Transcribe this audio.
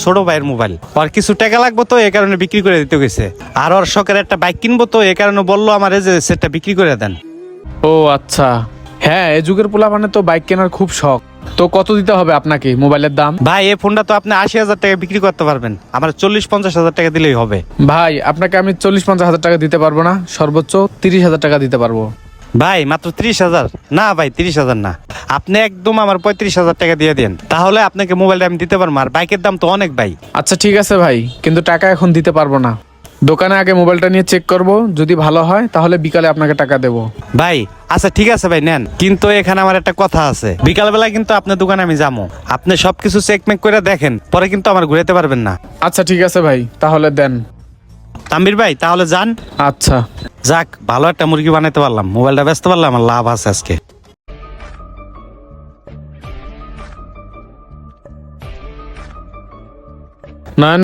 ছোট ভাইয়ের মোবাইল, আর কিছু টাকা লাগবে তো এই কারণে বিক্রি করে দিতে গেছে। আর ওর শখের একটা বাইক কিনবো তো এই কারণে বললো আমার যে সেটটা বিক্রি করে দেন। ও আচ্ছা, হ্যাঁ এই যুগের পোলাপানে তো বাইক কেনার খুব শখ। তো কত দিতে হবে আপনাকে মোবাইলের দাম? ভাই এই ফোনটা তো আপনি 80,000 টাকা বিক্রি করতে পারবেন, আমার 40-50 হাজার টাকা দিলেই হবে। ভাই আপনাকে আমি 40-50 হাজার টাকা দিতে পারবো না, সর্বোচ্চ 30,000 টাকা দিতে পারবো। ভাই মাত্র 30,000? না ভাই 30,000 না, আপনি একদম আমার 35,000 টাকা দিয়ে দেন, তাহলে আপনাকে মোবাইলটা আমি দিতে পারবো। আর বাইকের দাম তো অনেক ভাই। আচ্ছা ঠিক আছে ভাই, কিন্তু টাকা এখন দিতে পারবো না। দোকানে আগে মোবাইলটা নিয়ে চেক করব, যদি ভালো হয় তাহলে বিকালে আপনাকে টাকা দেবো। ভাই আচ্ছা ঠিক আছে ভাই নেন, কিন্তু এখানে আমার একটা কথা আছে, বিকালবেলা কিন্তু আপনার দোকানে আমি যাবো, আপনি সবকিছু চেকমেক করে দেখেন, পরে কিন্তু আমার ঘুরাতে পারবেন না। আচ্ছা ঠিক আছে ভাই, তাহলে দেন। তাম্বির ভাই তাহলে যান। আচ্ছা। যাক ভালো একটা মুরগি বানাইতে পারলাম, মোবাইলটা বেচতে পারলাম, আমার লাভ আছে আজকে। না